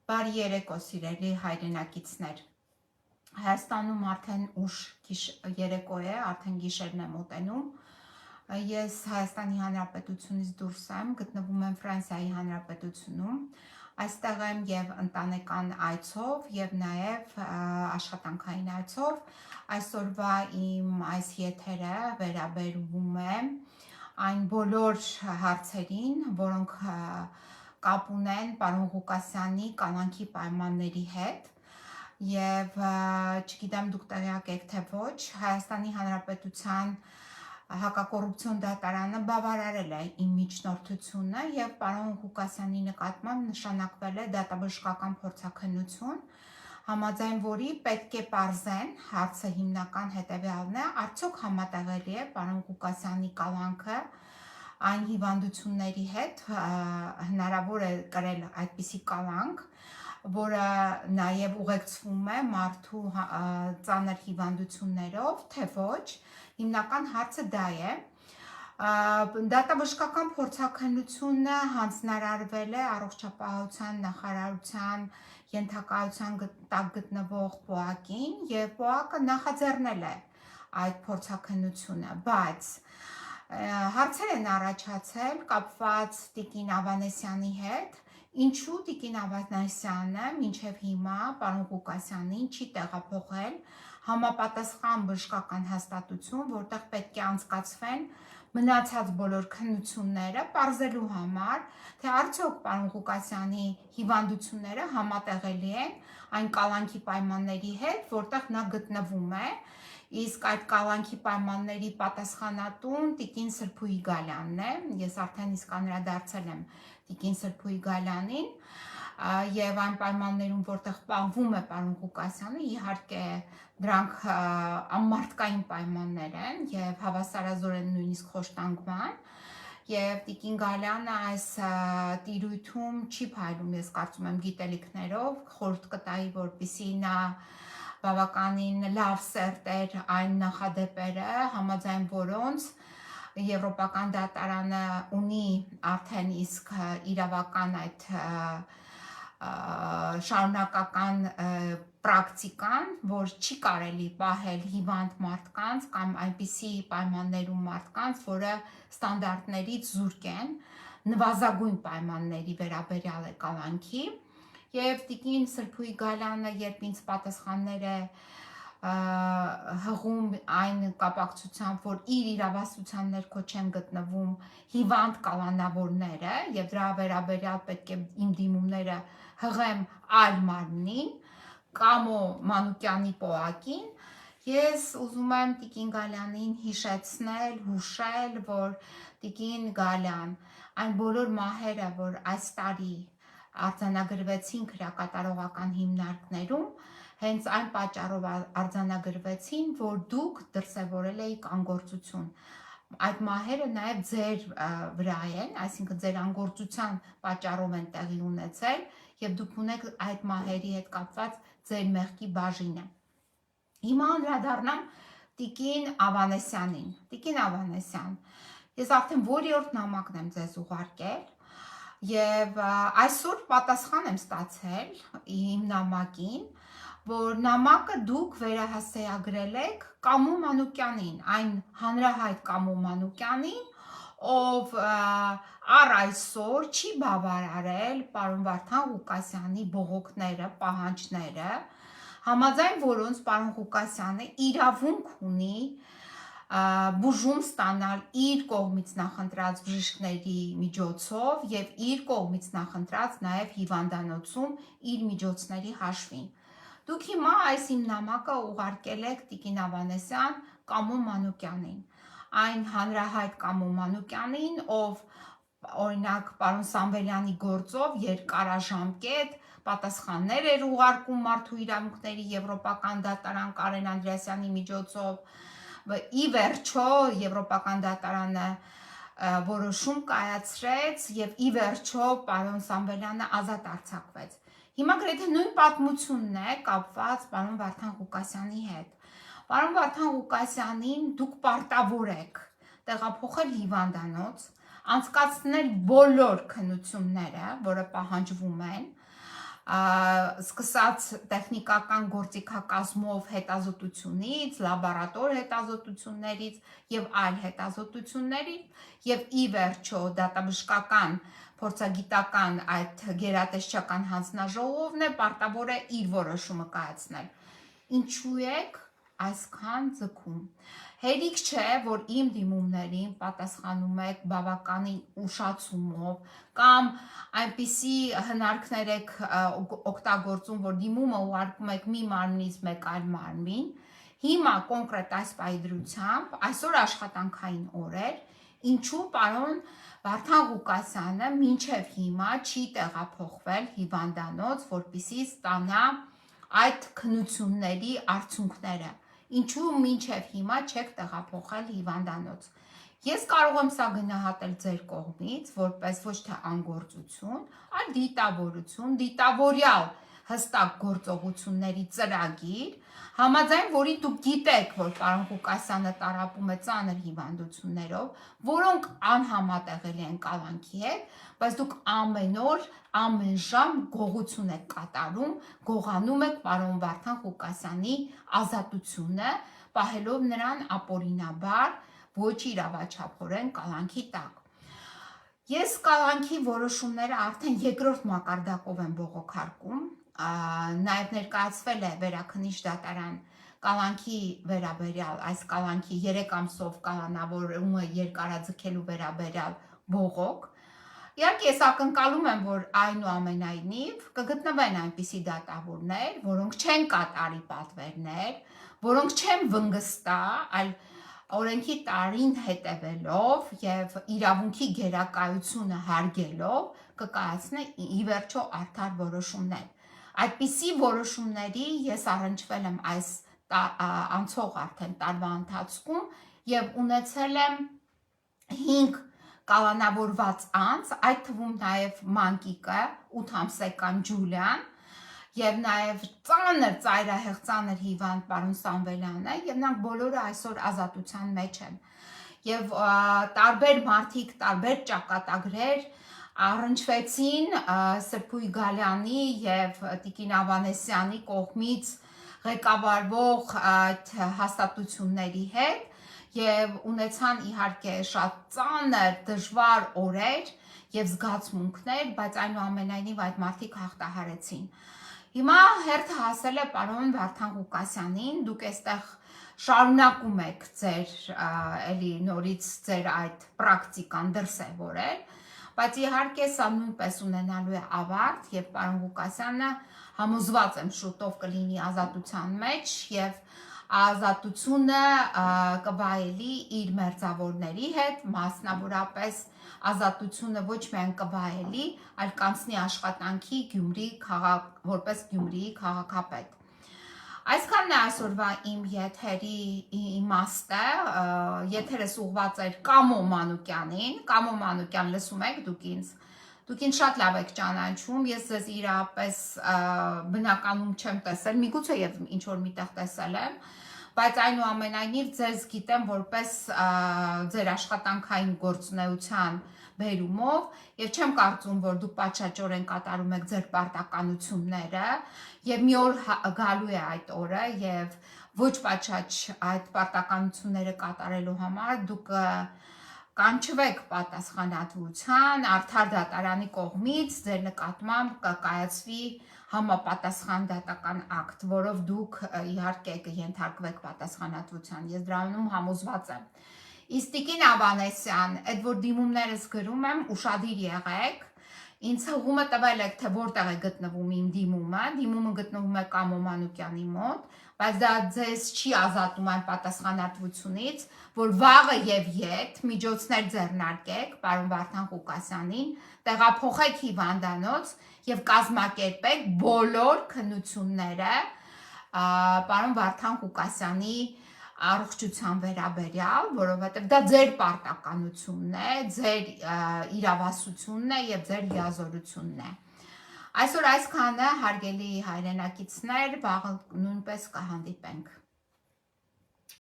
Բարի երեկո, սիրելի հայրենակիցներ։ Հայաստանում արդեն ուշ երեկո է, արդեն գիշերն է մոտենում։ Ես Հայաստանի Հանրապետությունից դուրս եմ, գտնվում եմ Ֆրանսիայի Հանրապետությունում։ Այստեղ եմ եւ ընտանեկան այցով եւ նաեւ աշխատանքային այցով։ Այսօրվա իմ այս եթերը վերաբերվում է այն բոլոր հարցերին, որոնք կապ ունեն պարոն Ղուկասյանի կալանքի պայմանների հետ եւ չգիտեմ դուք տեղյակ եք թե ոչ, Հայաստանի Հանրապետության հակակոռուպցիոն դատարանը բավարարել է իմ միջնորդությունը եւ պարոն Ղուկասյանի նկատմամբ նշանակվել է դատաբժշկական փորձաքննություն, համաձայն որի պետք է պարզեն, հարցը հիմնական հետեւյալն է, արդյոք համատեղելի է պարոն Ղուկասյանի կալանքը այն հիվանդությունների հետ հնարավոր է կրել այդպիսի կալանք, որը նաև ուղեկցվում է մարդու ծանր հիվանդություններով, թե ոչ, հիմնական հարցը դա է։ Դատաբժշկական փորձաքննությունը հանձնարարվել է առողջապահության նախարարության ենթակայության տակ գտնվող ՊՕԱԿ-ին եւ ՊՕԱԿ-ը նախաձեռնել է այդ փորձաքննությունը, բայց հարցեր են առաջացել կապված Տիկին Ավանեսյանի հետ, ինչու Տիկին Ավանեսյանը մինչև հիմա պարոն Ղուկասյանին չի տեղափոխել համապատասխան բժշկական հաստատություն, որտեղ պետք է անցկացվեն մնացած բոլոր քննությունները պարզելու համար, թե արդյոք պարոն Ղուկասյանի հիվանդությունները համատեղելի են այն կալանքի պայմանների հետ, որտեղ նա գտնվում է, իսկ այդ կալանքի պայմանների պատասխանատուն Տիկին Սրփուհի Գալյանն է, ես արդեն իսկ անդրադարձել եմ Տիկին Սրփուհի Գալյանին, եւ այն պայմաններում, որտեղ պահվում է պարոն Ղուկասյանը, իհարկե դրանք անմարդկային պայմաններ են եւ հավասարազոր են նույնիսկ խոշտանգման, եւ Տիկին Գալյանը այս տիրույթում չի փայլում, ես կարծում եմ գիտելիքներով, խորհուրդ կտայի, որպեսզի նա բավականին լավ սերտեր այն նախադեպերը, համաձայն որոնց Եվրոպական դատարանը ունի արդեն իսկ իրավական այդ շարունակական պրակտիկան, որ չի կարելի պահել հիվանդ մարդկանց կամ այնպիսի պայմաններում մարդկանց, որը ստանդարտներից զուրկ են, նվազագույն պայմանների վերաբերյալ է կալանքի, եւ Տիկին Սրփուհի Գալյանը, երբ ինձ պատասխաններ է հղում այն կապակցությամբ, որ իր իրավասության ներքո չեն գտնվում հիվանդ կալանավորները եւ դրա վերաբերյալ պետք է իմ դիմումները հղեմ այլ մարմնին, Կամո Մանուկյանի ՊՕԱԿ-ին, ես ուզում եմ Տիկին Գալյանին հիշեցնել, հուշել, որ Տիկին Գալյան, այն բոլոր մահերը, որ այս տարի արձանագրվեցին քրեակատարողական հիմնարկներում, հենց այն պատճառով արձանագրվեցին, որ դուք դրսևորել եք անգործություն։ Այդ մահերը նաև ձեր վրա են, այսինքն ձեր անգործության պատճառով են տեղի ունեցել եւ դուք ունեք այդ մահերի հետ կապված ձեր մեղքի բաժինը։ Հիմա անդրադառնամ Տիկին Ավանեսյանին։ Տիկին Ավանեսյան, ես արդեն որիորդ նամակն եմ ձեզ ուղարկել եւ այսօր պատասխան եմ ստացել իմ նամակին, որ նամակը դուք վերահասցեագրել եք Կամո Մանուկյանին, այն հանրահայտ Կամո Մանուկյանին, ով առ այսօր չի բավարարել պարոն Վարդան Ղուկասյանի բողոքները, պահանջները, համաձայն որոնց պարոն Ղուկասյանը իրավունք ունի բուժում ստանալ իր կողմից նախընտրած բժիշկների միջոցով եւ իր կողմից նախընտրած նաեւ հիվանդանոցում իր միջոցների հաշվին։ Դուք հիմա այս իմ նամակը ուղարկել եք Տիկին Ավանեսյան Կամո Մանուկյանին, այն հանրահայտ Կամո Մանուկյանին, ով օրինակ պարոն Սամվելյանի գործով երկարաժամկետ պատասխաններ էր ուղարկում մարդու իրավունքների Եվրոպական դատարան Կարեն Անդրեասյանի միջոցով, ի վերջո Եվրոպական դատարանը որոշում կայացրեց եւ ի վերջո պարոն Սամվելյանը ազատ արձակվեց։ Հիմա գրեթե նույն պատմությունն է կապված պարոն Վարդան Ղուկասյանի հետ։ Պարոն Վարդան Ղուկասյանին դուք պարտավոր եք տեղափոխել հիվանդանոց, անցկացնել բոլոր քննությունները, որը պահանջվում են, սկսած տեխնիկական գործիքակազմով հետազոտությունից, լաբորատոր հետազոտություններից եւ այլ հետազոտություններից եւ ի վերջո դատաբժշկական փորձագիտական այդ գերատեսչական հանձնաժողովն է պարտավոր է իր որոշումը կայացնել։ Ինչու եք այսքան ձգում։ Հերիք չէ, որ իմ դիմումներին պատասխանում եք բավականին ուշացումով կամ այնպիսի հնարքներ եք օգտագործում, որ դիմումը ուղարկում եք մի մարմնից մեկ այլ մարմին։ Հիմա կոնկրետ այս պայդրությամբ, այսօր աշխատանքային օր էր, ինչու պարոն Վարդան Ղուկասյանը մինչև հիմա չի տեղափոխվել հիվանդանոց, որպեսզի ստանա այդ քննությունների արդյունքները։ Ինչու մինչև հիմա չեք տեղափոխել հիվանդանոց։ Ես կարող եմ սա գնահատել ձեր կողմից, որպես ոչ թե անգործություն, այլ դիտավորություն, դիտավորյալ հստակ գործողությունների ծրագիր, համաձայն որի դուք գիտեք, որ պարոն Ղուկասյանը տառապում է ծանր հիվանդություններով, որոնք անհամատեղելի են կալանքի հետ, բայց դուք ամեն օր, ամեն ժամ գողություն եք կատարում, գողանում եք պարոն Վարդան Ղուկասյանի ազատությունը, պահելով նրան ապօրինաբար ոչ իրավաչափորեն կալանքի տակ։ Ես կալանքի որոշումները արդեն երկրորդ մակարդակով եմ բողոքարկում, նաև ներկայացվել է Վերաքննիչ դատարան կալանքի վերաբերյալ, այս կալանքի 3 ամսով կալանավորումը երկարաձգելու վերաբերյալ բողոք։ Իհարկե ես ակնկալում եմ, որ այնուամենայնիվ կգտնվեն այնպիսի դատավորներ, որոնք չեն կատարի պատվերներ, որոնք չեն վնգստա, այլ օրենքի տարին հետևելով եւ իրավունքի գերակայությունը հարգելով կկայացնեն ի վերջո արդար որոշումներ։ Այդպիսի որոշումների ես առնչվել եմ այս անցող արդեն տարվա ընթացքում եւ ունեցել եմ 5 կալանավորված անձ, այդ թվում նաեւ մանկիկը 8 ամսեկան Ջուլիան եւ նաեւ ծանր ծայրահեղ ծանր հիվանդ պարոն Սամվելյանը եւ նրանք բոլորը այսօր ազատության մեջ են եւ տարբեր մարդիկ տարբեր ճակատագրեր առնչվեցին Սրփույի Գալյանի եւ Տիկին Ավանեսյանի կողմից ղեկավարվող այդ հաստատությունների հետ եւ ունեցան իհարկե շատ ծանր դժվար օրեր եւ զգացմունքներ, բայց այնուամենայնիվ այդ մարդիկ հաղթահարեցին։ Հիմա հերթը հասել է պարոն Վարդան Ղուկասյանին, դուք այստեղ շարունակում եք ձեր էլի նորից ձեր այդ պրակտիկան դրսևորել, բայց իհարկե սա նույնպես ունենալու է ավարտ եւ պարոն Ղուկասյանը համոզված եմ շուտով կլինի ազատության մեջ եւ ազատությունը կվայելի իր մերձավորների հետ, մասնավորապես ազատությունը ոչ միայն կվայելի, այլ կանցնի աշխատանքի որպես Գյումրիի քաղաքապետ։ Այսքանն է այսօրվա իմ եթերի իմաստը, եթերս ուղված էր Կամո Մանուկյանին, Կամո Մանուկյան, լսում եք դուք ինձ շատ լավ եք ճանաչում, ես ձեզ իրապես բնականում չեմ տեսել, միգուցե եւ ինչ որ միտեղ տեսել եմ, բայց այնուամենայնիվ ձեզ գիտեմ որպես ձեր աշխատանքային գործունեության բերումով եւ չեմ կարծում, որ դուք պատշաճորեն կատարում եք ձեր պարտականությունները եւ մի օր գալու է այդ օրը եւ ոչ պատշաճ այդ պարտականությունները կատարելու համար դուք կանչվեք պատասխանատվության, արդար դատարանի կողմից ձեր նկատմամբ կկայացվի համապատասխան դատական ակտ, որով դուք իհարկե կենթարկվեք պատասխանատվության։ Ես դրանում համոզված եմ։ Իսկ Տիկին Ավանեսյան, այդ որ դիմումներս գրում եմ, ուշադիր եղեք, ինձ հղումը տվել եք, թե որտեղ է գտնվում իմ դիմումը գտնվում է Կամո Մանուկյանի մոտ, բայց դա ձեզ չի ազատում այն պատասխանատվությունից, որ վաղը եւ ետ միջոցներ ձեռնարկեք պարոն Վարդան Ղուկասյանին, տեղափոխեք հիվանդանոց եւ կազմակերպեք բոլոր քննությունները պարոն Վարդան Ղուկասյանի առողջության վերաբերյալ, որովհետև դա ձեր պարտականությունն է, ձեր իրավասությունն է եւ ձեր լիազորությունն է։ Այսօր այսքանը, հարգելի հայրենակիցներ, վաղը նույնպես կհանդիպենք։